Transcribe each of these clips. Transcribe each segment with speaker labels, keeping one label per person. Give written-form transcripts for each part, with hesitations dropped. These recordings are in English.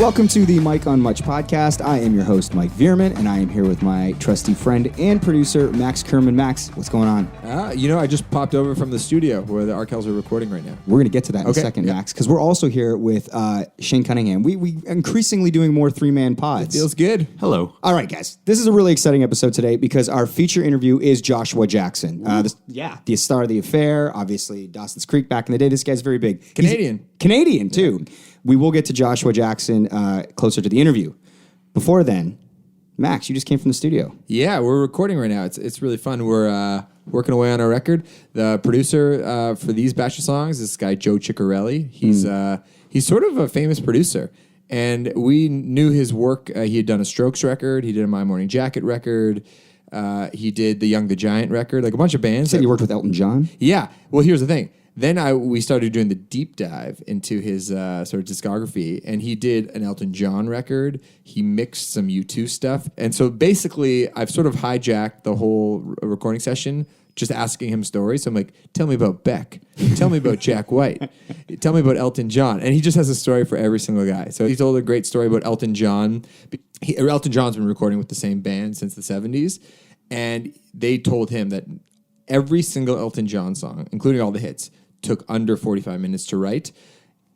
Speaker 1: Welcome to the Mike on Much podcast. I am your host, Mike Veerman, and I am here with my trusty friend and producer, Max Kerman. Max, what's going on?
Speaker 2: I just popped over from the studio where the Arkells are recording right now.
Speaker 1: We're going to get to that in a second, Max, because we're also here with Shane Cunningham. We increasingly doing more three-man pods.
Speaker 2: It feels good.
Speaker 3: Hello.
Speaker 1: All right, guys. This is a really exciting episode today because our feature interview is Joshua Jackson. The star of The Affair, obviously Dawson's Creek back in the day. This guy's very big.
Speaker 2: Canadian.
Speaker 1: Canadian, too. Yeah. We will get to Joshua Jackson closer to the interview. Before then, Max, you just came from the studio.
Speaker 2: Yeah, we're recording right now. It's really fun. We're working away on our record. The producer for these batch of songs is this guy, Joe Chiccarelli. He's sort of a famous producer. And we knew his work. He had done a Strokes record. He did a My Morning Jacket record. He did the Young the Giant record, like a bunch of bands.
Speaker 1: You said you worked with Elton John?
Speaker 2: Yeah. Well, here's the thing. Then we started doing the deep dive into his sort of discography, and he did an Elton John record. He mixed some U2 stuff. And so basically, I've sort of hijacked the whole recording session, just asking him stories. So I'm like, tell me about Beck. Tell me about Jack White. Tell me about Elton John. And he just has a story for every single guy. So he told a great story about Elton John. Elton John's been recording with the same band since the 70s, and they told him that every single Elton John song, including all the hits, took under 45 minutes to write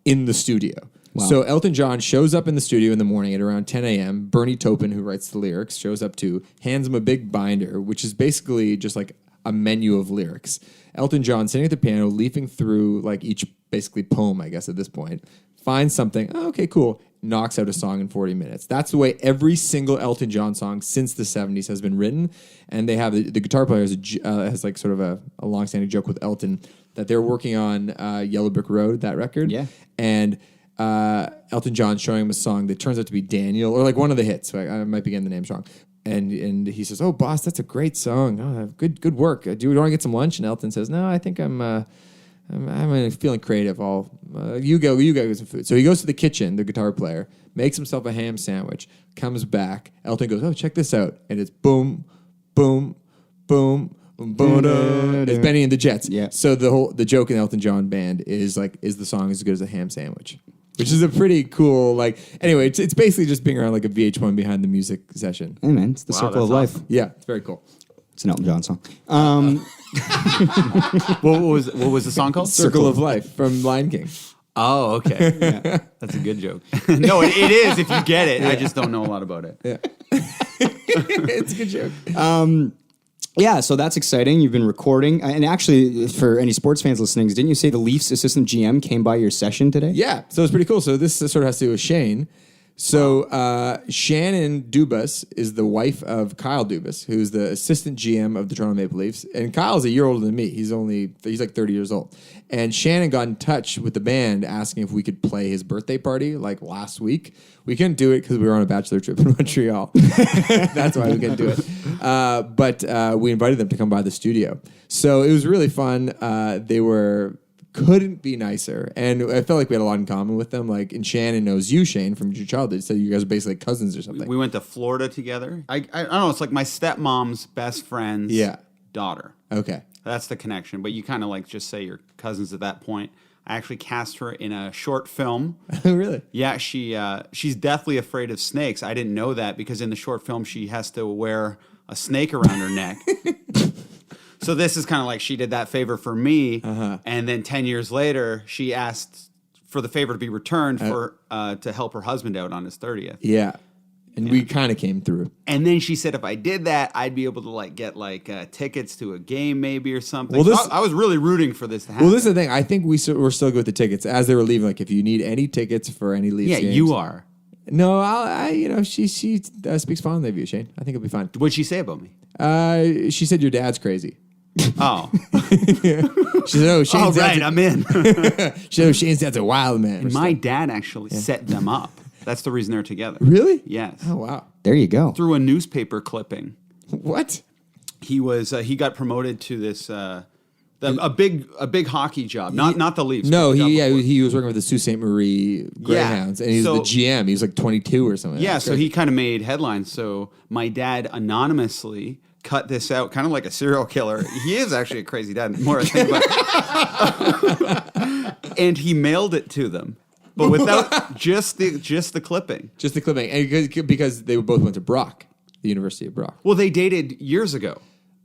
Speaker 2: in the studio. Wow. So Elton John shows up in the studio in the morning at around 10 a.m. Bernie Taupin, who writes the lyrics, shows up too, hands him a big binder, which is basically just like a menu of lyrics. Elton John sitting at the piano, leafing through like each basically poem, I guess at this point, finds something, okay, cool, knocks out a song in 40 minutes. That's the way every single Elton John song since the 70s has been written. And they have the guitar player has like sort of a long-standing joke with Elton that they're working on Yellow Brick Road, that record.
Speaker 1: Yeah. And
Speaker 2: Elton John showing him a song that turns out to be Daniel, or like one of the hits. So I might be getting the names wrong. And he says, "Oh, boss, that's a great song. Oh, good work. Do you want to get some lunch?" And Elton says, "No, I think I'm feeling creative. You go get some food." So he goes to the kitchen, the guitar player, makes himself a ham sandwich, comes back. Elton goes, "Oh, check this out." And it's boom, boom, boom, boom, it's Benny and the Jets.
Speaker 1: Yeah.
Speaker 2: So the joke in the Elton John band is the song as good as a ham sandwich? Which is a pretty cool, anyway, it's basically just being around like a VH1 behind the music session.
Speaker 1: Hey, man, it's the circle of life.
Speaker 2: Awesome. Yeah, it's very cool.
Speaker 1: It's an Elton John song.
Speaker 3: What was the song called?
Speaker 2: Circle of Life from Lion King.
Speaker 3: Oh, okay. Yeah. That's a good joke. No, it is if you get it. Yeah. I just don't know a lot about it.
Speaker 2: Yeah. It's a good joke.
Speaker 1: Yeah, so that's exciting. You've been recording. And actually, for any sports fans listening, didn't you say the Leafs assistant GM came by your session today?
Speaker 2: Yeah, so it's pretty cool. So this sort of has to do with Shane. So Shannon Dubas is the wife of Kyle Dubas, who's the assistant GM of the Toronto Maple Leafs. And Kyle's a year older than me. He's like 30 years old. And Shannon got in touch with the band asking if we could play his birthday party like last week. We couldn't do it because we were on a bachelor trip in Montreal. That's why we couldn't do it. But we invited them to come by the studio. So it was really fun. They couldn't be nicer. And I felt like we had a lot in common with them. And Shannon knows you, Shane, from your childhood. So you guys are basically cousins or something.
Speaker 3: We went to Florida together. I don't know. It's like my stepmom's best friend's daughter.
Speaker 2: Okay.
Speaker 3: That's the connection. But you kind of just say you're cousins at that point. I actually cast her in a short film.
Speaker 2: Really?
Speaker 3: Yeah, she's deathly afraid of snakes. I didn't know that because in the short film she has to wear a snake around her neck. So this is kind of like she did that favor for me, and then 10 years later, she asked for the favor to be returned to help her husband out on his 30th.
Speaker 2: Yeah, and we kind of came through.
Speaker 3: And then she said if I did that, I'd be able to get tickets to a game maybe or something.
Speaker 2: Well,
Speaker 3: I was really rooting for this to happen.
Speaker 2: Well, this is the thing. I think we're still good with the tickets. As they were leaving, if you need any tickets for any Leafs games.
Speaker 3: Yeah, you are.
Speaker 2: No, she speaks fondly of you, Shane. I think it'll be fine.
Speaker 3: What'd she say about me?
Speaker 2: She said your dad's crazy.
Speaker 3: Oh.
Speaker 2: She said, "Oh, Shane's
Speaker 3: right, I'm in."
Speaker 2: She said, "Oh, Shane's dad's a wild man."
Speaker 3: And my dad actually set them up. That's the reason they're together.
Speaker 2: Really?
Speaker 3: Yes.
Speaker 2: Oh, wow.
Speaker 1: There you go.
Speaker 3: Through a newspaper clipping.
Speaker 2: What?
Speaker 3: He got promoted to this a big hockey job. Not the Leafs.
Speaker 2: No, he was working with the Sault Ste. Marie Greyhounds, and he's the GM. He was 22 or something.
Speaker 3: Yeah, so he kind of made headlines. So my dad anonymously cut this out, kind of like a serial killer. He is actually a crazy dad, the more I think about it. And he mailed it to them. but without just the clipping.
Speaker 2: Just the clipping, and because they both went to Brock, the University of Brock.
Speaker 3: Well, they dated years ago,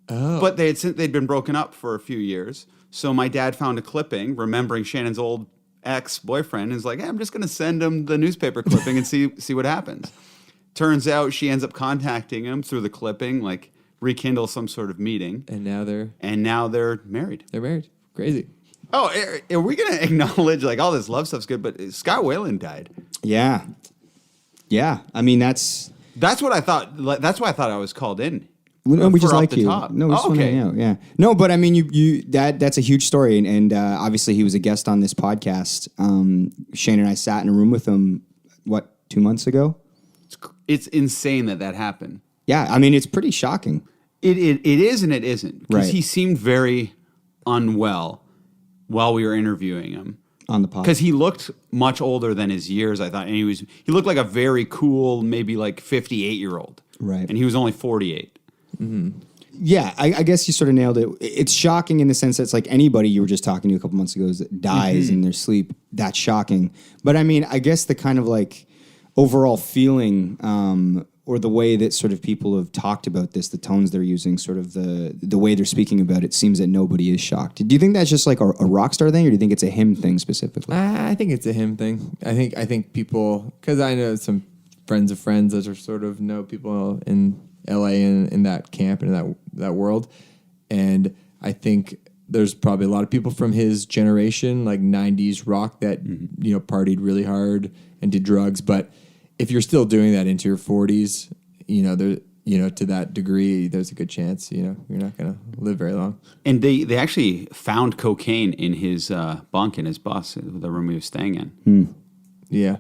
Speaker 3: but they'd been broken up for a few years. So my dad found a clipping, remembering Shannon's old ex-boyfriend, and is like, hey, I'm just going to send him the newspaper clipping and see what happens. Turns out she ends up contacting him through the clipping, like rekindle some sort of meeting.
Speaker 2: And now
Speaker 3: they're married.
Speaker 2: They're married. Crazy.
Speaker 3: Oh, are we going to acknowledge like all this love stuff's good, but Scott Weiland died?
Speaker 1: Yeah. I mean, that's
Speaker 3: what I thought. That's why I thought I was called in.
Speaker 1: No, we just
Speaker 3: for
Speaker 1: like
Speaker 3: Off the
Speaker 1: you.
Speaker 3: Top.
Speaker 1: No, we just want to hang out. Yeah. No, but I mean, you that's a huge story, and obviously he was a guest on this podcast. Shane and I sat in a room with him. 2 months ago?
Speaker 3: It's insane that happened.
Speaker 1: Yeah, I mean, it's pretty shocking.
Speaker 3: It is and it isn't, because
Speaker 1: Right.
Speaker 3: he seemed very unwell while we were interviewing him
Speaker 1: On the pod.
Speaker 3: because he looked much older than his years. I thought, and he looked like a very cool, maybe like 58-year-old,
Speaker 1: Right.
Speaker 3: And he was only 48.
Speaker 1: Yeah, I guess you sort of nailed it. It's shocking in the sense that it's like anybody you were just talking to a couple months ago that dies in their sleep. That's shocking. But I mean, I guess the kind of like overall feeling or the way that sort of people have talked about this, the tones they're using, sort of the way they're speaking about it, seems that nobody is shocked. Do you think that's just like a rock star thing, or do you think it's a him thing specifically?
Speaker 2: I think it's a him thing. I think people, because I know some friends of friends that are sort of know people in LA and in that camp and in that world, and I think there's probably a lot of people from his generation, like 90s rock, that partied really hard and did drugs. But if you're still doing that into your 40s, to that degree, there's a good chance, you're not going to live very long.
Speaker 3: And they actually found cocaine in his bunk in his bus, the room he was staying in.
Speaker 2: Yeah.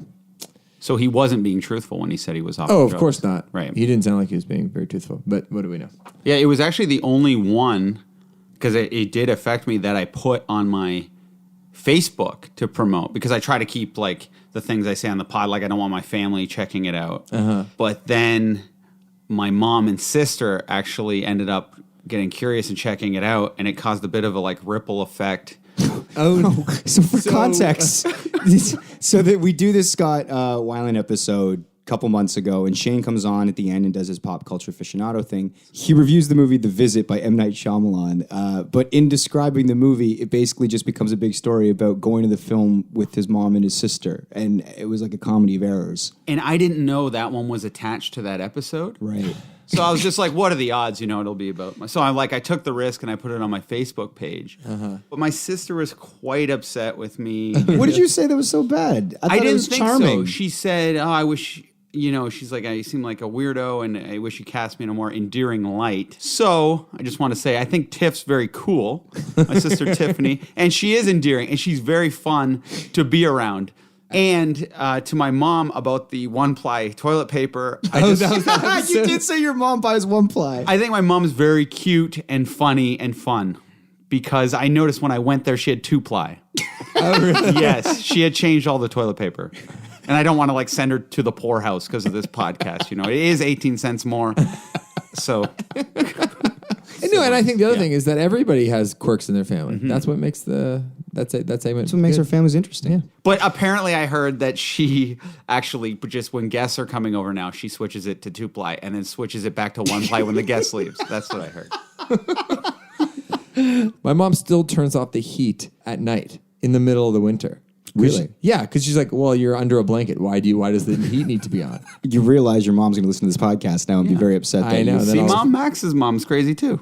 Speaker 3: So he wasn't being truthful when he said he was off.
Speaker 2: Oh,
Speaker 3: drugs.
Speaker 2: of course not.
Speaker 3: Right.
Speaker 2: He didn't sound like he was being very truthful. But what do we know?
Speaker 3: Yeah, it was actually the only one, because it did affect me, that I put on my Facebook to promote, because I try to keep like the things I say on the pod, like I don't want my family checking it out. But then my mom and sister actually ended up getting curious and checking it out, and it caused a bit of a like ripple effect.
Speaker 1: Oh, so for context, so that we do this Scott Weiland episode a couple months ago, and Shane comes on at the end and does his pop culture aficionado thing. He reviews the movie The Visit by M. Night Shyamalan, but in describing the movie, it basically just becomes a big story about going to the film with his mom and his sister, and it was like a comedy of errors.
Speaker 3: And I didn't know that one was attached to that episode.
Speaker 1: Right.
Speaker 3: So I was just like, what are the odds, it'll be about. So I took the risk and I put it on my Facebook page. But my sister was quite upset with me.
Speaker 1: What did you say that was so bad? I thought
Speaker 3: didn't
Speaker 1: it was
Speaker 3: think
Speaker 1: charming.
Speaker 3: so. She said, oh, I wish, she's like, I seem like a weirdo and I wish you cast me in a more endearing light. So I just want to say, I think Tiff's very cool, my sister Tiffany, and she is endearing and she's very fun to be around. And to my mom about the one-ply toilet paper.
Speaker 1: You did say your mom buys one ply.
Speaker 3: I think my mom's very cute and funny and fun, because I noticed when I went there, she had 2-ply.
Speaker 2: Oh, really?
Speaker 3: Yes, she had changed all the toilet paper. And I don't want to send her to the poorhouse because of this podcast. It is 18 cents more. So.
Speaker 2: And I think the other thing is that everybody has quirks in their family. That's what makes that's what
Speaker 1: makes our families interesting.
Speaker 2: Yeah.
Speaker 3: But apparently I heard that she actually, just when guests are coming over now, she switches it to 2-ply and then switches it back to 1-ply when the guest leaves. That's what I heard.
Speaker 2: My mom still turns off the heat at night in the middle of the winter.
Speaker 1: Really?
Speaker 2: Yeah, because she's like, well, you're under a blanket. Why does the heat need to be on?
Speaker 1: You realize your mom's going to listen to this podcast now and be very upset.
Speaker 2: I know.
Speaker 3: See, Max's mom's crazy too.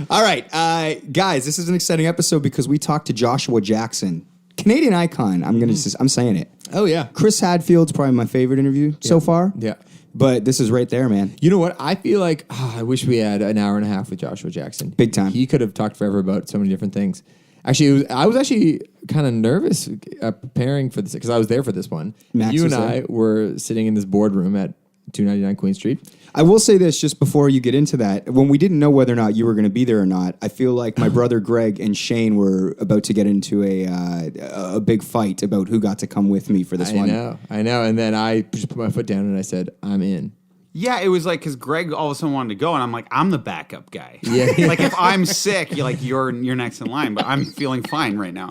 Speaker 1: All right, guys, this is an exciting episode because we talked to Joshua Jackson, Canadian icon. I'm saying it.
Speaker 2: Oh, yeah.
Speaker 1: Chris Hadfield's probably my favorite interview so far.
Speaker 2: Yeah.
Speaker 1: But this is right there, man.
Speaker 2: You know what? I feel like I wish we had an hour and a half with Joshua Jackson.
Speaker 1: Big time.
Speaker 2: He could have talked forever about so many different things. Actually, I was actually kind of nervous preparing for this because I was there for this one.
Speaker 1: Max
Speaker 2: you
Speaker 1: was
Speaker 2: and
Speaker 1: there.
Speaker 2: I were sitting in this boardroom at 299 Queen Street.
Speaker 1: I will say this just before you get into that. When we didn't know whether or not you were going to be there or not, I feel like my brother Greg and Shane were about to get into a big fight about who got to come with me for this one.
Speaker 2: I know. And then I just put my foot down and I said, I'm in.
Speaker 3: Yeah, it was like because Greg all of a sudden wanted to go, and I'm like, I'm the backup guy.
Speaker 2: Yeah.
Speaker 3: Like if I'm sick, you're next in line, but I'm feeling fine right now.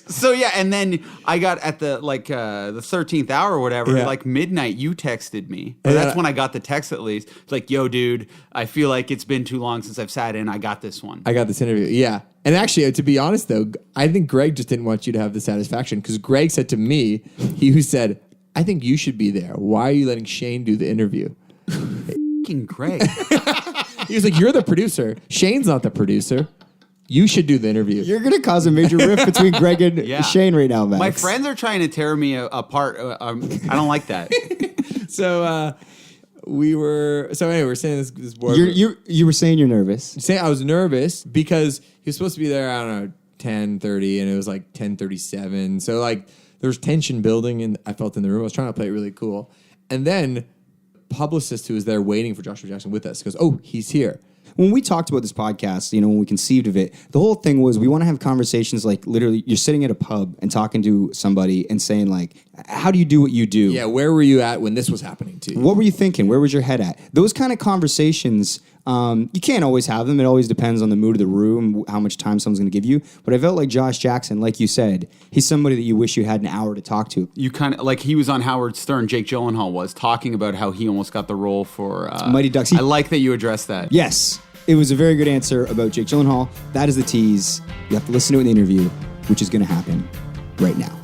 Speaker 3: So yeah, and then I got at the 13th hour or whatever, like midnight. You texted me. Or that's when I got the text at least. It's like, yo, dude, I feel like it's been too long since I've sat in. I got this one.
Speaker 2: I got this interview. Yeah. And actually, to be honest, though, I think Greg just didn't want you to have the satisfaction because Greg said to me, he said, I think you should be there. Why are you letting Shane do the interview?
Speaker 3: Fucking Greg.
Speaker 2: He was like, you're the producer. Shane's not the producer. You should do the interview.
Speaker 1: You're going to cause a major rift between Greg and Shane right now, Max.
Speaker 3: My friends are trying to tear me apart. I don't like that.
Speaker 2: So we're saying this board.
Speaker 1: You were saying you're nervous.
Speaker 2: Saying I was nervous because he was supposed to be there, I don't know, 10:30, and it was like 10:37. So like there was tension building, and I felt in the room. I was trying to play it really cool. And then publicist who was there waiting for Joshua Jackson with us goes, oh, he's here.
Speaker 1: When we talked about this podcast, when we conceived of it, the whole thing was we want to have conversations like literally you're sitting at a pub and talking to somebody and saying like, how do you do what you do?
Speaker 2: Yeah, where were you at when this was happening to you?
Speaker 1: What were you thinking? Where was your head at? Those kind of conversations, you can't always have them. It always depends on the mood of the room, how much time someone's going to give you. But I felt like Josh Jackson, like you said, he's somebody that you wish you had an hour to talk to.
Speaker 3: You kind of like he was on Howard Stern. Jake Gyllenhaal was talking about how he almost got the role for
Speaker 1: Mighty Ducks.
Speaker 3: I like that you addressed that.
Speaker 1: Yes. It was a very good answer about Jake Gyllenhaal. That is the tease. You have to listen to an interview, which is going to happen right now.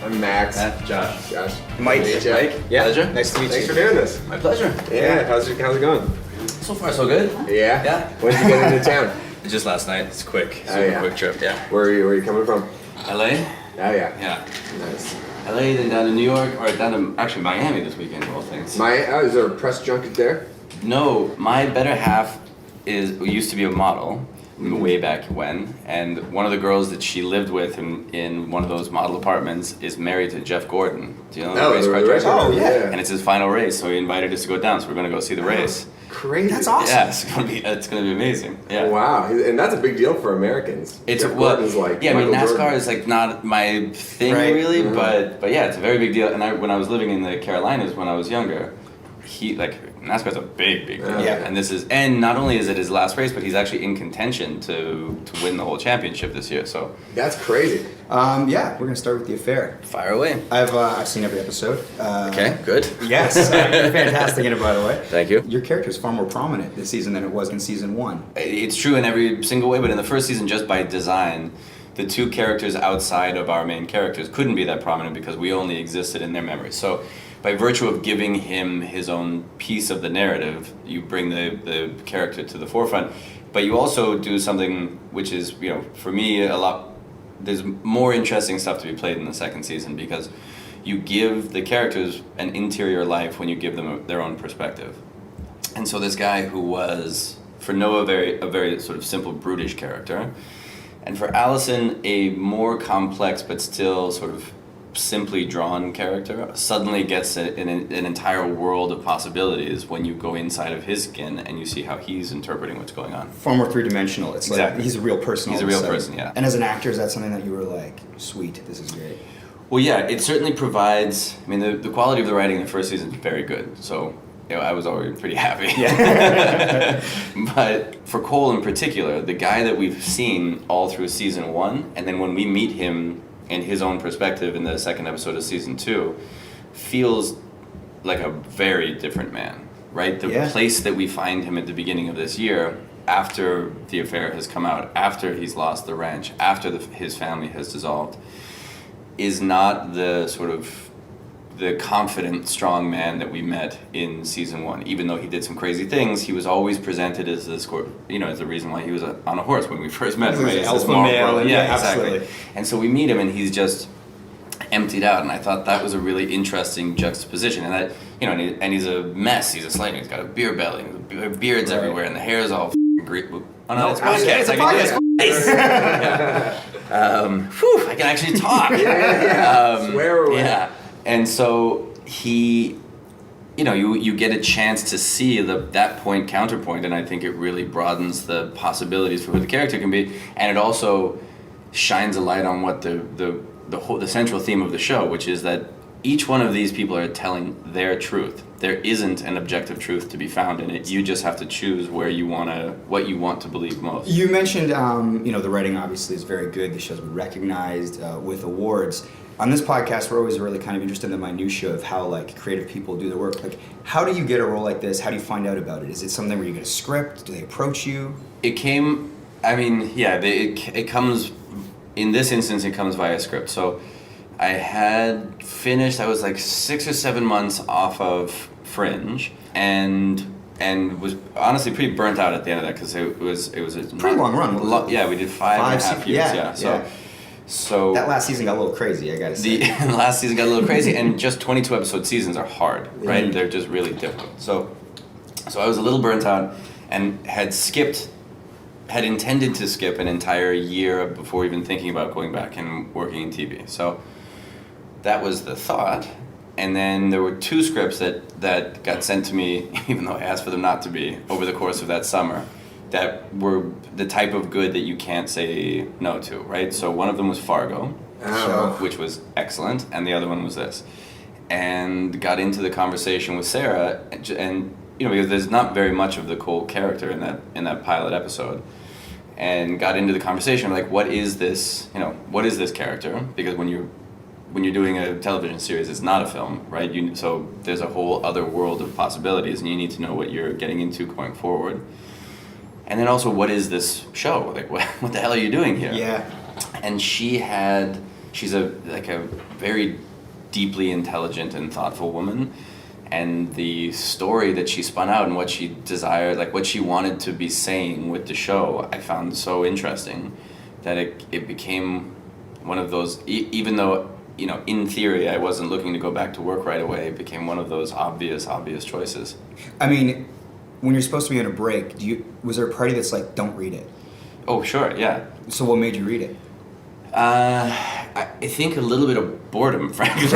Speaker 4: I'm Max.
Speaker 5: Josh.
Speaker 4: Mike.
Speaker 5: Mike.
Speaker 4: Yeah.
Speaker 5: Pleasure.
Speaker 4: Nice to meet you. Thanks for doing this.
Speaker 5: My pleasure.
Speaker 4: Yeah. How's it going?
Speaker 5: So far, so good.
Speaker 4: Yeah.
Speaker 5: Yeah.
Speaker 4: When did you get into town?
Speaker 5: Just last night. It's quick.
Speaker 4: yeah.
Speaker 5: Quick trip. Yeah.
Speaker 4: Where are you coming from?
Speaker 5: LA.
Speaker 4: Oh yeah.
Speaker 5: Yeah.
Speaker 4: Nice.
Speaker 5: LA, then down to New York, or down to actually Miami this weekend, of all things.
Speaker 4: Is there a press junket there?
Speaker 5: No, my better half used to be a model way back when, and one of the girls that she lived with in one of those model apartments is married to Jeff Gordon. Do you know the race car director?
Speaker 4: Oh yeah.
Speaker 5: And it's his final race, so he invited us to go down. So we're gonna go see the race.
Speaker 4: Crazy.
Speaker 1: That's awesome.
Speaker 5: Yeah, it's gonna be amazing. Yeah.
Speaker 4: Wow, and that's a big deal for Americans.
Speaker 5: It's
Speaker 4: Jeff Gordon's like
Speaker 5: yeah. I mean,
Speaker 4: Michael
Speaker 5: NASCAR
Speaker 4: Jordan.
Speaker 5: is like not my thing
Speaker 1: Right.
Speaker 5: really, but yeah, it's a very big deal. And when I was living in the Carolinas when I was younger, NASCAR's a big deal.
Speaker 1: Yeah.
Speaker 5: And not only is it his last race, but he's actually in contention to win the whole championship this year. So
Speaker 4: That's crazy.
Speaker 1: Yeah, we're going to start with The Affair.
Speaker 5: fire away.
Speaker 1: I've seen every episode.
Speaker 5: Okay, good.
Speaker 1: Yes, you're fantastic in it, by the way.
Speaker 5: Thank you.
Speaker 1: Your character is far more prominent this season than it was in season 1.
Speaker 5: It's true in every single way, but in the first season, just by design, the two characters outside of our main characters couldn't be that prominent because we only existed in their memories. So by virtue of giving him his own piece of the narrative, you bring the character to the forefront. But you also do something which is, for me, there's more interesting stuff to be played in the second season because you give the characters an interior life when you give them their own perspective. And so this guy who was, for Noah, a very sort of simple, brutish character, and for Allison, a more complex but still sort of simply drawn character, suddenly gets an entire world of possibilities when you go inside of his skin and you see how he's interpreting what's going on.
Speaker 1: Far more three-dimensional. It's
Speaker 5: Exactly.
Speaker 1: like he's a real person.
Speaker 5: He's
Speaker 1: all
Speaker 5: a
Speaker 1: of
Speaker 5: real
Speaker 1: sudden.
Speaker 5: person, yeah.
Speaker 1: And as an actor, is that something that you were like, sweet, this is great?
Speaker 5: Well, yeah, it certainly provides. I mean, the quality of the writing in the first season is very good. So I was already pretty happy. Yeah. But for Cole in particular, the guy that we've seen all through season 1, and then when we meet him in his own perspective in the second episode of season 2, feels like a very different man, right? The place that we find him at the beginning of this year, after The Affair has come out, after he's lost the ranch, after his family has dissolved, is not the sort of the confident, strong man that we met in season 1. Even though he did some crazy things, he was always presented as this, as the reason why he was on a horse when we first met him. Right?
Speaker 1: Alpha male,
Speaker 5: yeah, exactly.
Speaker 1: Absolutely.
Speaker 5: And so we meet him, and he's just emptied out. And I thought that was a really interesting juxtaposition. And that, and he's a mess. He's a slave. He's got a beer belly, beards everywhere, and the hair is all great. Oh no, it's podcast.
Speaker 1: It's a podcast.
Speaker 5: I can actually talk.
Speaker 4: Swear away.
Speaker 5: Yeah. And so he, you get a chance to see that point counterpoint, and I think it really broadens the possibilities for who the character can be, and it also shines a light on what the central theme of the show, which is that each one of these people are telling their truth. There isn't an objective truth to be found in it. You just have to choose what you want to believe most.
Speaker 1: You mentioned, the writing obviously is very good. The show's been recognized with awards. On this podcast, we're always really kind of interested in the minutia of how like creative people do their work. Like, how do you get a role like this? How do you find out about it? Is it something where you get a script? Do they approach you?
Speaker 5: It comes, in this instance, it comes via script. So I had finished, I was like 6 or 7 months off of Fringe, and was honestly pretty burnt out at the end of that, because it was a
Speaker 1: pretty long run.
Speaker 5: We did 5.5 years. So
Speaker 1: that last season got a little crazy, I gotta say.
Speaker 5: The last season got a little crazy, and just 22 episode seasons are hard, right? Mm-hmm. They're just really difficult. So I was a little burnt out, and had intended to skip an entire year before even thinking about going back and working in TV. So that was the thought. And then there were 2 scripts that got sent to me, even though I asked for them not to be, over the course of that summer, that were the type of good that you can't say no to, right? So one of them was Fargo, which was excellent, and the other one was this. And got into the conversation with Sarah, and because there's not very much of the Cole character in that pilot episode, and got into the conversation like, what is this character? Because when you're doing a television series, it's not a film, right? So there's a whole other world of possibilities, and you need to know what you're getting into going forward. And then also, what is this show? Like, what the hell are you doing here?
Speaker 1: Yeah.
Speaker 5: And she's a very deeply intelligent and thoughtful woman, and the story that she spun out and what she desired, like what she wanted to be saying with the show, I found so interesting that it became one of those, even though, in theory, I wasn't looking to go back to work right away, it became one of those obvious choices.
Speaker 1: I mean, when you're supposed to be on a break, was there a party that's like, don't read it?
Speaker 5: Oh, sure, yeah.
Speaker 1: So what made you read it?
Speaker 5: I think a little bit of boredom, frankly.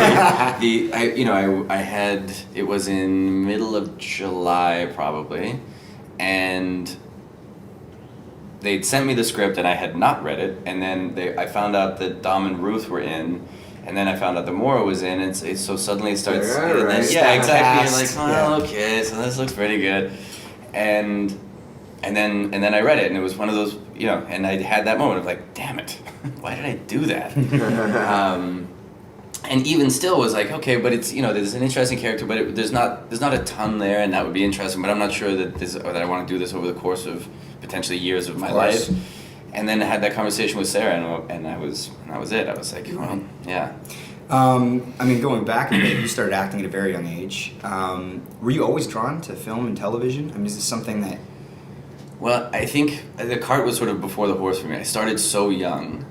Speaker 5: It was in middle of July probably, and they'd sent me the script and I had not read it, and then I found out that Dom and Ruth were in, and then I found out that Maura was in, and so suddenly it starts. Yeah, exactly. You're like, okay, so this looks pretty good, and then I read it, and it was one of those, and I had that moment of like, damn it, why did I do that? And even still was like, okay, but it's, there's an interesting character, but there's not a ton there, and that would be interesting, but I'm not sure that I want to do this over the course of potentially years of my life. And then I had that conversation with Sarah, and that was it. I was like, well, yeah.
Speaker 1: Going back a bit, you started acting at a very young age. Were you always drawn to film and television? I mean, is this something that...
Speaker 5: Well, I think the cart was sort of before the horse for me. I started so young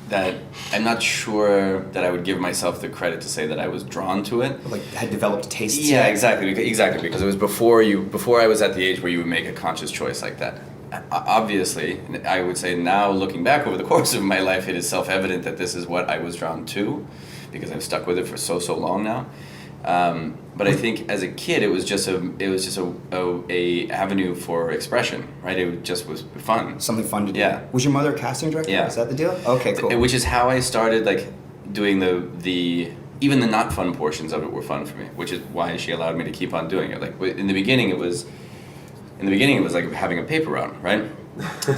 Speaker 5: that I'm not sure that I would give myself the credit to say that I was drawn to it.
Speaker 1: Like, had developed tastes?
Speaker 5: Yeah, exactly, because it was before I was at the age where you would make a conscious choice like that. Obviously, I would say now, looking back over the course of my life, it is self-evident that this is what I was drawn to, because I've stuck with it for so long now. But I think as a kid, it was just a avenue for expression, right? It just was fun.
Speaker 1: Something fun to do.
Speaker 5: Yeah.
Speaker 1: Was your mother a casting director?
Speaker 5: Yeah.
Speaker 1: Is that the deal? Okay, cool.
Speaker 5: Which is how I started, like, doing the even the not fun portions of it were fun for me, which is why she allowed me to keep on doing it. Like, in the beginning, it was like having a paper route, right?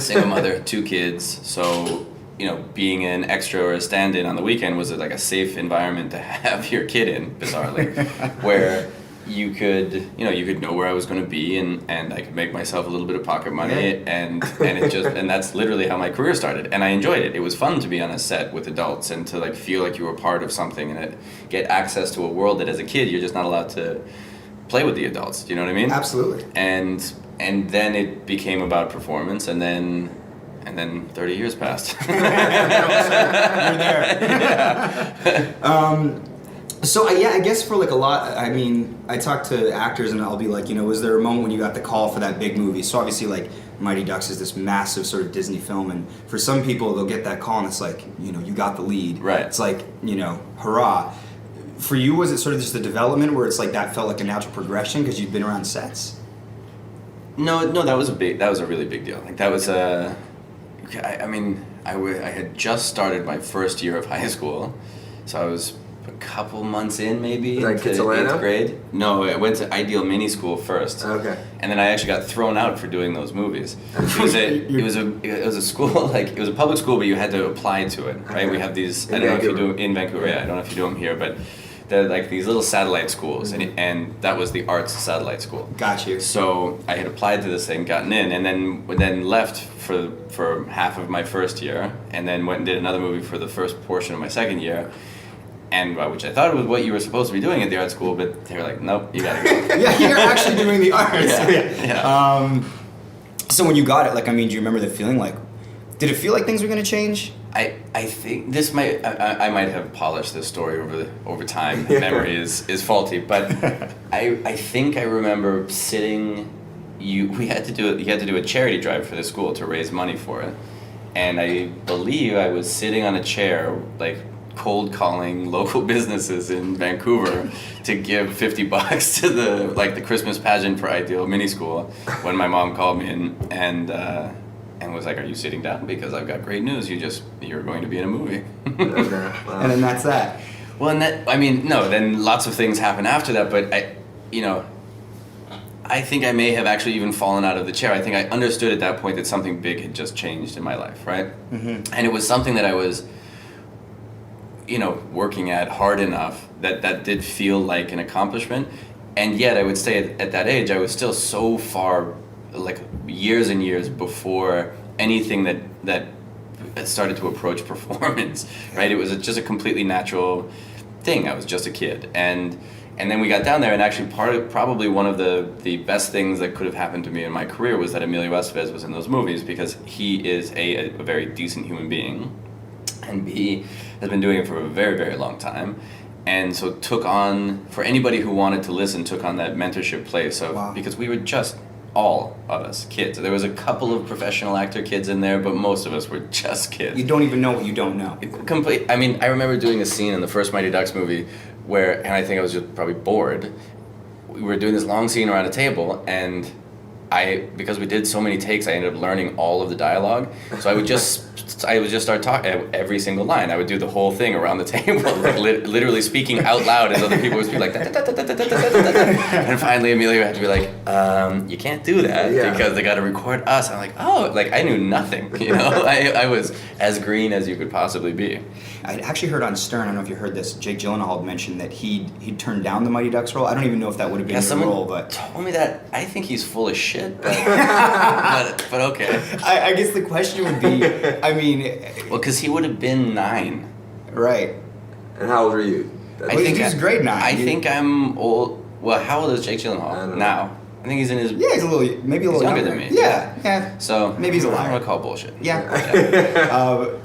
Speaker 5: Single mother, 2 kids, so being an extra or a stand-in on the weekend was like a safe environment to have your kid in, bizarrely, where you could know where I was going to be, and I could make myself a little bit of pocket money, and that's literally how my career started, and I enjoyed it. It was fun to be on a set with adults and to like feel like you were part of something, and get access to a world that as a kid you're just not allowed to play with the adults. Do you know what I mean?
Speaker 1: Absolutely.
Speaker 5: And then it became about performance, and then 30 years passed.
Speaker 1: You're there. So I guess for like a lot, I mean, I talk to actors and I'll be like, was there a moment when you got the call for that big movie? So obviously, like, Mighty Ducks is this massive sort of Disney film, and for some people they'll get that call and it's like, you got the lead.
Speaker 5: Right.
Speaker 1: It's like, hurrah. For you, was it sort of just the development where it's like that felt like a natural progression because you'd been around sets?
Speaker 5: No, that was a really big deal. Like, that was I had just started my first year of high school, so I was a couple months in, maybe,
Speaker 4: Like
Speaker 5: into
Speaker 4: Kitsilano?
Speaker 5: 8th grade. No, I went to Ideal Mini School first.
Speaker 4: Okay.
Speaker 5: And then I actually got thrown out for doing those movies. It was a school, like, it was a public school, but you had to apply to it, right? We have these, I don't know if you do, in Vancouver, yeah, I don't know if you do them here, but they're like these little satellite schools, and that was the arts satellite school.
Speaker 1: Got you.
Speaker 5: So I had applied to this thing, gotten in, and then left for half of my first year, and then went and did another movie for the first portion of my second year, and which I thought was what you were supposed to be doing at the art school, but they were like, nope, you gotta go.
Speaker 1: Yeah, you're actually doing the arts.
Speaker 5: Yeah.
Speaker 1: So when you got it, like, I mean, do you remember the feeling? Like, did it feel like things were going to change?
Speaker 5: I think this might I might have polished this story over time. Memory is faulty, but I think I remember sitting. You had to do a charity drive for the school to raise money for it, and I believe I was sitting on a chair, like, cold calling local businesses in Vancouver to give $50 to the Christmas pageant for Ideal Mini School when my mom called me and was like, "Are you sitting down? Because I've got great news. You're going to be in a movie."
Speaker 4: Okay. Wow.
Speaker 1: And then that's that.
Speaker 5: Well, and then lots of things happen after that, but I think I may have actually even fallen out of the chair. I think I understood at that point that something big had just changed in my life, right? Mm-hmm. And it was something that I was, working at hard enough that did feel like an accomplishment. And yet I would say at that age, I was still so far, like, years and years before anything that started to approach performance, right? It was just a completely natural thing. I was just a kid. And then we got down there, and actually probably one of the best things that could have happened to me in my career was that Emilio Estevez was in those movies, because he is a very decent human being, and B, has been doing it for a very, very long time. And so took on, for anybody who wanted to listen, took on that mentorship place of,
Speaker 1: Wow.
Speaker 5: because we were just, all of us, kids. There was a couple of professional actor kids in there, but most of us were just kids.
Speaker 1: You don't even know what you don't know.
Speaker 5: I mean, I remember doing a scene in the first Mighty Ducks movie where, and I think I was just probably bored, we were doing this long scene around a table, and because we did so many takes, I ended up learning all of the dialogue. So I would just start talking every single line. I would do the whole thing around the table, like literally speaking out loud as other people would speak, like da, da, da, da, da, da, da, da, da. And finally Emilio had to be like, you can't do that because they got to record us. I'm like, oh, like I knew nothing. I was as green as you could possibly be.
Speaker 1: I actually heard on Stern, I don't know if you heard this, Jake Gyllenhaal had mentioned that he'd turned down the Mighty Ducks role. I don't even know if that would have been his role, but
Speaker 5: told me that. I think he's full of shit, but but okay.
Speaker 1: I guess the question would be, I mean,
Speaker 5: well, because he would have been 9.
Speaker 1: right.
Speaker 4: And how old were you?
Speaker 1: I think he's grade 9.
Speaker 5: I think I'm old. Well, how old is Jake Gyllenhaal now? I think he's in his.
Speaker 1: Yeah, he's a little
Speaker 5: younger than me.
Speaker 1: Yeah.
Speaker 5: So
Speaker 1: maybe he's a liar.
Speaker 5: I don't want to call bullshit.
Speaker 1: Yeah.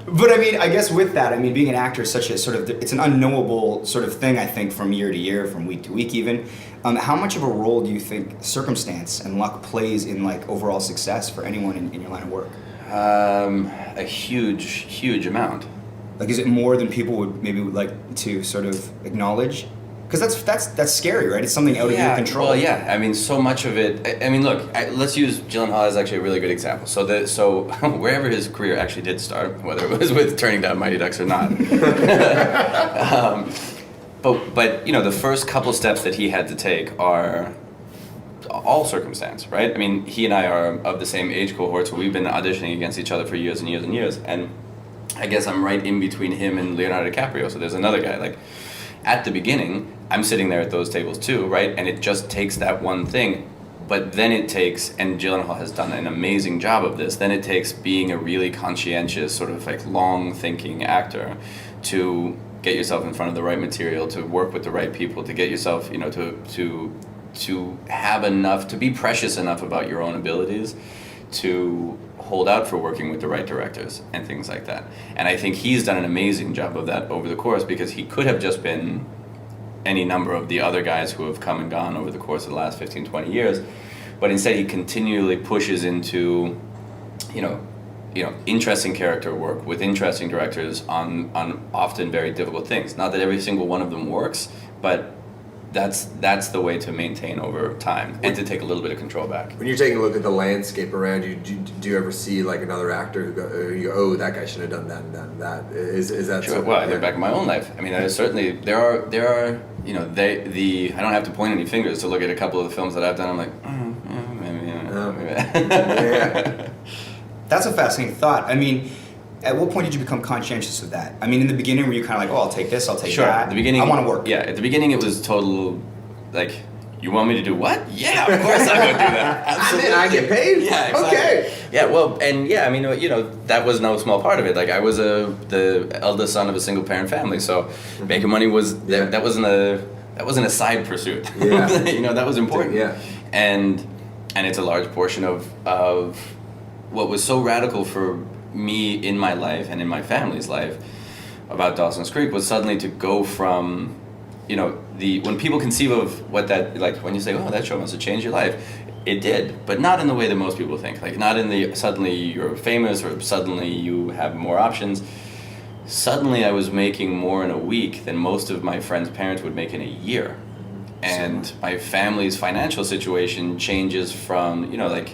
Speaker 1: But I mean, I guess with that, I mean, being an actor is such a sort of, it's an unknowable sort of thing, I think, from year to year, from week to week even. How much of a role do you think circumstance and luck plays in, like, overall success for anyone in your line of work?
Speaker 5: A huge amount.
Speaker 1: Like, is it more than people would like to sort of acknowledge? Because that's scary, right? It's something out of your control.
Speaker 5: Well, yeah. I mean, so much of it. I mean, look. Let's use Gyllenhaal as actually a really good example. So wherever his career actually did start, whether it was with turning down Mighty Ducks or not, but the first couple steps that he had to take are all circumstance, right? I mean, he and I are of the same age cohort, so we've been auditioning against each other for years and years and years, and I guess I'm right in between him and Leonardo DiCaprio. So there's another guy like. At the beginning, I'm sitting there at those tables too, right? And it just takes that one thing. But then it takes, and Gyllenhaal has done an amazing job of this, then it takes being a really conscientious, sort of like long-thinking actor to get yourself in front of the right material, to work with the right people, to get yourself, to have enough, to be precious enough about your own abilities, to hold out for working with the right directors and things like that. And I think he's done an amazing job of that over the course, because he could have just been any number of the other guys who have come and gone over the course of the last 15, 20 years. But instead he continually pushes into, interesting character work with interesting directors on often very difficult things. Not that every single one of them works, but that's the way to maintain over time and to take a little bit of control back.
Speaker 4: When you're taking a look at the landscape around you, do you ever see like another actor you go, oh, that guy should have done that and done that? Is that
Speaker 5: Sure.
Speaker 4: something?
Speaker 5: Well, I look back in my own life. I mean, there are you know, I don't have to point any fingers to look at a couple of the films that I've done. I'm like, maybe.
Speaker 4: Yeah.
Speaker 6: That's a fascinating thought. I mean, at what point did you become conscientious of that? I mean, in the beginning, were you kind of like, oh, I'll take this, I'll take
Speaker 5: Sure.
Speaker 6: that?
Speaker 5: At the beginning,
Speaker 6: I want to work.
Speaker 5: Yeah, at the beginning, it was total, like, you want me to do what? Yeah, of course I'll go do that. Absolutely.
Speaker 4: I get paid?
Speaker 5: Yeah, exactly.
Speaker 4: Okay.
Speaker 5: Yeah, well, and yeah, I mean, you know, that was no small part of it. Like, I was the eldest son of a single parent family, so making money was that wasn't a side pursuit.
Speaker 4: Yeah.
Speaker 5: You know, that was important.
Speaker 4: Yeah.
Speaker 5: And it's a large portion of what was so radical for me in my life and in my family's life about Dawson's Creek was suddenly to go from, you know, when people conceive of what that, like when you say, oh, that show must have changed your life, it did, but not in the way that most people think. Like, not in the suddenly you're famous or suddenly you have more options. Suddenly I was making more in a week than most of my friends' parents would make in a year. And my family's financial situation changes from, you know, like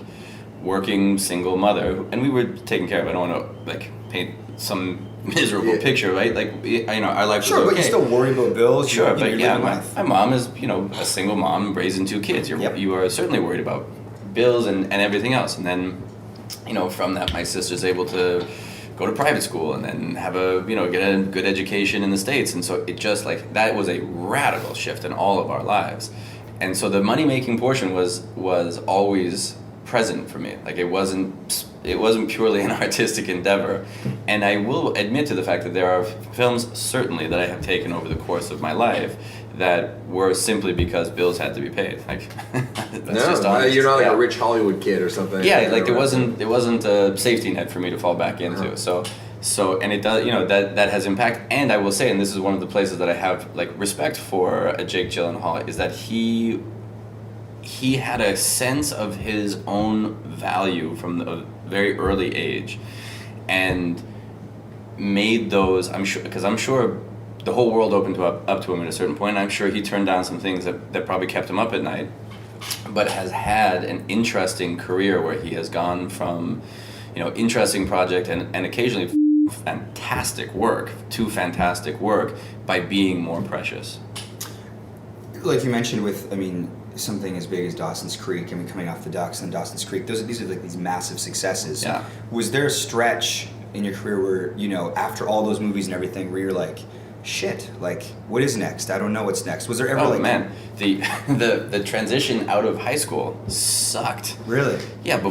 Speaker 5: working single mother, and we were taken care of. I don't want to like paint some miserable picture, right? Like, you know, our life was okay.
Speaker 6: Sure, but you still worry about bills.
Speaker 5: Sure,
Speaker 6: you're
Speaker 5: but yeah,
Speaker 6: living
Speaker 5: my
Speaker 6: life.
Speaker 5: mom is, you know, a single mom raising 2 kids. You are certainly worried about bills and everything else. And then, you know, from that, my sister's able to go to private school and then have get a good education in the States. And so it just like, that was a radical shift in all of our lives. And so the money-making portion was always present for me. Like, it wasn't purely an artistic endeavor. And I will admit to the fact that there are films certainly that I have taken over the course of my life that were simply because bills had to be paid. Like, that's just honest.
Speaker 4: You're not like a rich Hollywood kid or something.
Speaker 5: Yeah, like there wasn't a safety net for me to fall back into.
Speaker 4: Uh-huh.
Speaker 5: So and it does, you know, that has impact. And I will say, and this is one of the places that I have like respect for Jake Gyllenhaal, is that he had a sense of his own value from a very early age, and made those. I'm sure the whole world opened up to him at a certain point. I'm sure he turned down some things that probably kept him up at night, but has had an interesting career where he has gone from, you know, interesting project and occasionally fantastic work to fantastic work by being more precious.
Speaker 6: Like you mentioned with, I mean, something as big as Dawson's Creek, I mean, coming off the Ducks and Dawson's Creek, these are like these massive successes.
Speaker 5: Yeah.
Speaker 6: Was there a stretch in your career where, you know, after all those movies and everything, where you're like, shit, like, what is next? I don't know what's next. Was there ever
Speaker 5: the transition out of high school sucked.
Speaker 6: Really?
Speaker 5: Yeah,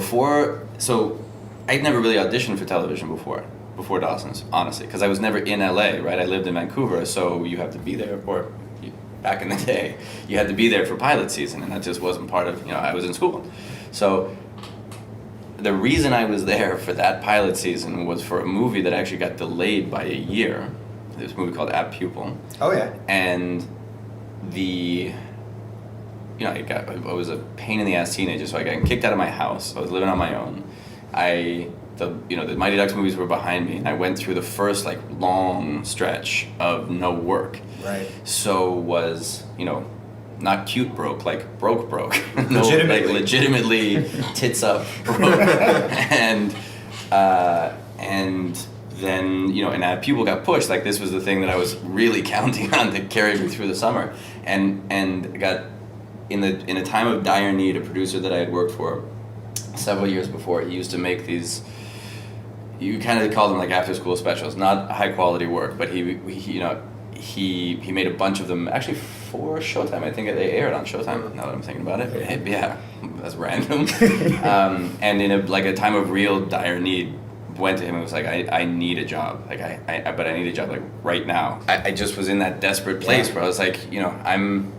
Speaker 5: so I'd never really auditioned for television before Dawson's, honestly, because I was never in LA, right? I lived in Vancouver, so you have to be there, or back in the day, you had to be there for pilot season, and that just wasn't part of, you know, I was in school. So the reason I was there for that pilot season was for a movie that actually got delayed by a year. This movie called Apt Pupil.
Speaker 6: Oh, yeah.
Speaker 5: And I was a pain in the ass teenager, so I got kicked out of my house. I was living on my own. The Mighty Ducks movies were behind me, and I went through the first like long stretch of no work.
Speaker 6: Right.
Speaker 5: So was, you know, not cute broke, like broke. No,
Speaker 6: Legitimately.
Speaker 5: like legitimately tits up broke. and then, you know, and people got pushed. Like, this was the thing that I was really counting on to carry me through the summer. And got in a time of dire need, a producer that I had worked for several years before, he used to make these, you kind of call them like after school specials, not high quality work, but he made a bunch of them actually for Showtime. I think they aired on Showtime, now that I'm thinking about it. Yeah, that's random. And in a time of real dire need, went to him and was like, I need a job. Like, but I need a job like right now. I just was in that desperate place where I was like, you know, I'm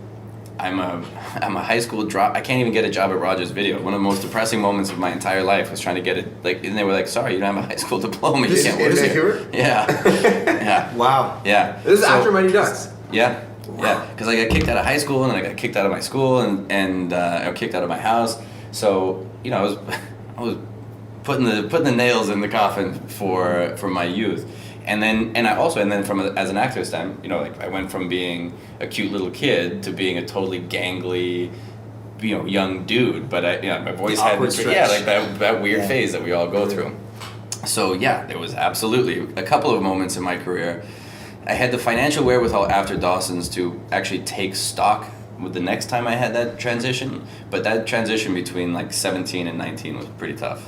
Speaker 5: a high school drop. I can't even get a job at Rogers Video. One of the most depressing moments of my entire life was trying to get it. Like, and they were like, "Sorry, you don't have a high school diploma. You can't work here." Yeah, yeah.
Speaker 6: Wow.
Speaker 5: Yeah.
Speaker 4: This is after Mighty Ducks.
Speaker 5: Yeah, yeah. Because I got kicked out of high school, and then I got kicked out of my school, and I got kicked out of my house. So, you know, I was putting the nails in the coffin for my youth. And then from as an actor stand, like I went from being a cute little kid to being a totally gangly, young dude. But my voice had
Speaker 6: Awkward stretch.
Speaker 5: like that weird phase that we all go through. So yeah, there was absolutely a couple of moments in my career. I had the financial wherewithal after Dawson's to actually take stock with the next time I had that transition. But that transition between like 17 and 19 was pretty tough.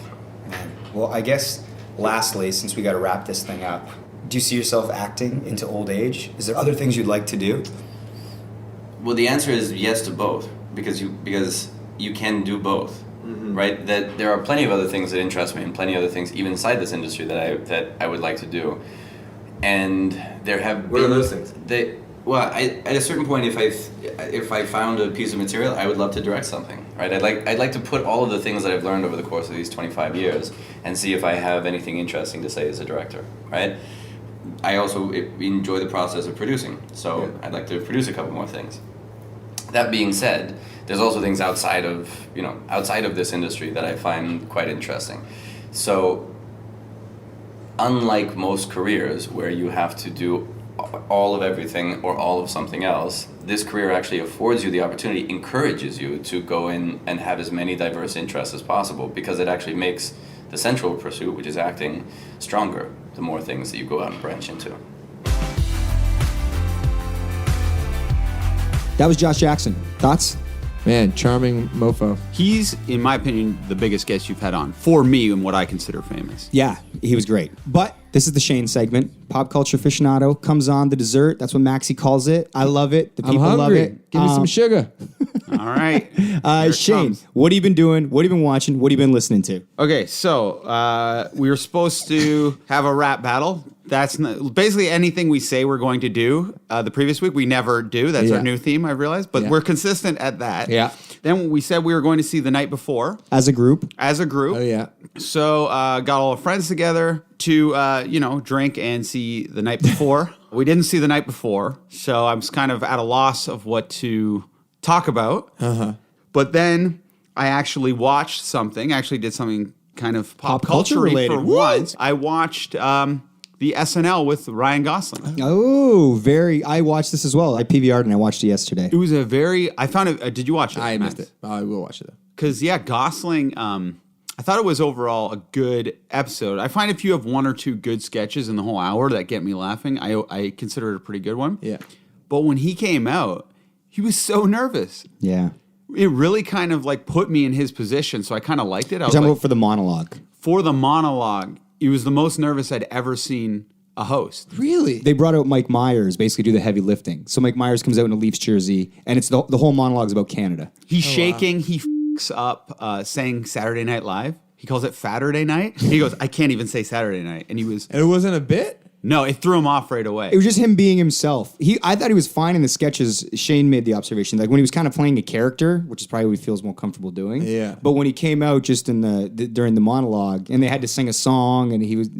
Speaker 6: Man. Well, I guess lastly, since we got to wrap this thing up, do you see yourself acting into old age? Is there other things you'd like to do?
Speaker 5: Well, the answer is yes to both, because you can do both, right? That there are plenty of other things that interest me, and plenty of other things even inside this industry that I would like to do. And there have
Speaker 4: What are those things?
Speaker 5: At a certain point, if I found a piece of material, I would love to direct something, right? I'd like to put all of the things that I've learned over the course of these 25 years and see if I have anything interesting to say as a director, right? I also enjoy the process of producing, so I'd like to produce a couple more things. That being said, there's also things outside of this industry that I find quite interesting. So, unlike most careers where you have to do all of everything or all of something else, this career actually affords you the opportunity, encourages you to go in and have as many diverse interests as possible, because it actually makes the central pursuit, which is acting, stronger the more things that you go out and branch into.
Speaker 1: That was Josh Jackson. Thoughts?
Speaker 2: Man, charming mofo.
Speaker 3: He's, in my opinion, the biggest guest you've had on, for me, and what I consider famous.
Speaker 1: Yeah, he was great. But this is the Shane segment. Pop culture aficionado comes on the dessert. That's what Maxie calls it. I love it. The people
Speaker 2: I'm
Speaker 1: love
Speaker 2: hungry.
Speaker 1: it.
Speaker 2: Give me some sugar.
Speaker 3: All right.
Speaker 1: Shane,
Speaker 3: comes.
Speaker 1: what have you been doing? What have you been watching? What have you been listening to?
Speaker 3: Okay, so we were supposed to have a rap battle. That's basically anything we say we're going to do. The previous week, we never do. That's our new theme, I realized. But we're consistent at that.
Speaker 2: Yeah.
Speaker 3: Then we said we were going to see The Night Before.
Speaker 1: As a group?
Speaker 3: As a group.
Speaker 2: Oh, yeah.
Speaker 3: So got all our friends together to, drink and see The Night Before. We didn't see The Night Before, so I was kind of at a loss of what to talk about. Uh-huh. But then I actually watched something. I actually did something kind of pop culture related for once. I watched the SNL with Ryan Gosling.
Speaker 1: Oh, I watched this as well. I PVR'd and I watched it yesterday.
Speaker 3: It was I found it, did you watch it?
Speaker 2: I
Speaker 3: Max?
Speaker 2: missed it. I will watch it, though.
Speaker 3: Because, Gosling, I thought it was overall a good episode. I find if you have one or two good sketches in the whole hour that get me laughing, I consider it a pretty good one.
Speaker 2: Yeah.
Speaker 3: But when he came out, he was so nervous.
Speaker 1: Yeah.
Speaker 3: It really kind of like put me in his position, so I kind of liked it. I was
Speaker 1: You're talking
Speaker 3: like,
Speaker 1: about for the monologue.
Speaker 3: for the monologue, it was the most nervous I'd ever seen a host.
Speaker 2: Really?
Speaker 1: They brought out Mike Myers, basically do the heavy lifting. So Mike Myers comes out in a Leafs jersey, and it's the whole monologue is about Canada.
Speaker 3: He's shaking. Wow. He f***s up saying Saturday Night Live. He calls it Fatterday Night. He goes, I can't even say Saturday Night. And
Speaker 2: it wasn't a bit?
Speaker 3: No, it threw him off right away.
Speaker 1: It was just him being himself. I thought he was fine in the sketches. Shane made the observation, like when he was kind of playing a character, which is probably what he feels more comfortable doing.
Speaker 2: Yeah.
Speaker 1: But when he came out just in during the monologue, and they had to sing a song, and he was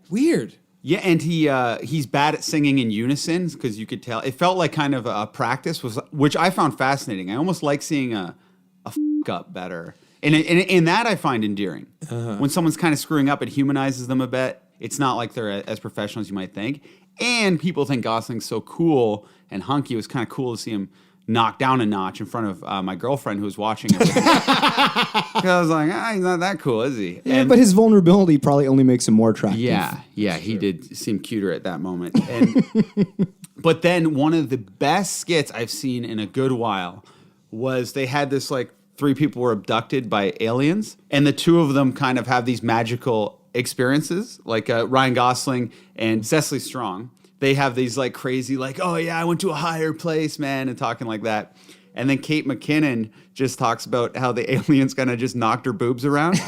Speaker 2: Weird.
Speaker 3: Yeah, and he's bad at singing in unison, because you could tell. It felt like kind of a practice, which I found fascinating. I almost like seeing a f*** up better. And that I find endearing. Uh-huh. When someone's kind of screwing up, it humanizes them a bit. It's not like they're as professional as you might think. And people think Gosling's so cool and hunky. It was kind of cool to see him knock down a notch in front of my girlfriend who was watching it. I was like, he's not that cool, is he?
Speaker 1: Yeah, but his vulnerability probably only makes him more attractive.
Speaker 3: Yeah, he did seem cuter at that moment. But then one of the best skits I've seen in a good while was they had this, like, 3 people were abducted by aliens, and the 2 of them kind of have these magical experiences, like Ryan Gosling and Cecily Strong. They have these like crazy, like, oh yeah, I went to a higher place, man, and talking like that. And then Kate McKinnon just talks about how the aliens kind of just knocked her boobs around.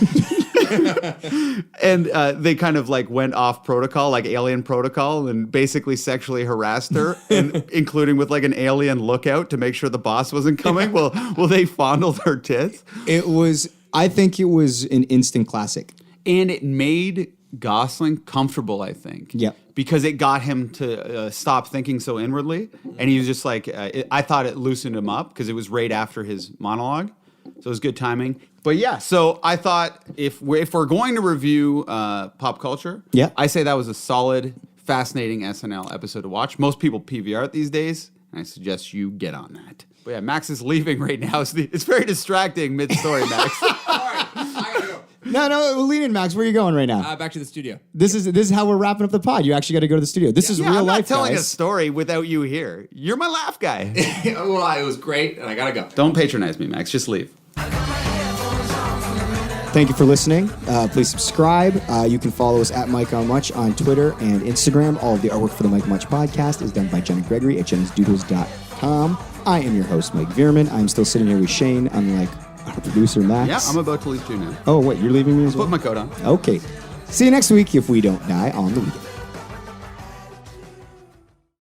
Speaker 3: And they kind of like went off protocol, like alien protocol, and basically sexually harassed her, and including with like an alien lookout to make sure the boss wasn't coming. Well, they fondled her tits.
Speaker 1: I think it was an instant classic.
Speaker 3: And it made Gosling comfortable, I think.
Speaker 1: Yeah.
Speaker 3: Because it got him to stop thinking so inwardly. And he was just like, I thought it loosened him up because it was right after his monologue. So it was good timing. But yeah, so I thought if we're going to review pop culture,
Speaker 1: yeah,
Speaker 3: I say that was a solid fascinating SNL episode to watch. Most people PVR it these days, and I suggest you get on that. But yeah, Max is leaving right now. It's very distracting mid-story, Max.
Speaker 2: All right, I gotta go.
Speaker 1: No, lean in, Max. Where are you going right now?
Speaker 2: Back to the studio.
Speaker 1: This is how we're wrapping up the pod. You actually got to go to the studio. This is
Speaker 3: Yeah,
Speaker 1: real
Speaker 3: I'm
Speaker 1: life,
Speaker 3: not telling
Speaker 1: guys.
Speaker 3: a story without you here. You're my laugh guy.
Speaker 2: Well, it was great, and I gotta go.
Speaker 3: Don't patronize me, Max. Just leave.
Speaker 1: Thank you for listening. Please subscribe. You can follow us at Mike on Much on Twitter and Instagram. All of the artwork for the Mike Much podcast is done by Jenna Gregory at jennasdoodles.com. I am your host, Mike Vierman. I'm still sitting here with Shane, unlike our producer, Max.
Speaker 3: Yeah, I'm about to leave too now.
Speaker 1: Oh, what? You're leaving me as well?
Speaker 3: Put my coat on.
Speaker 1: Okay. See you next week if we don't die on the weekend.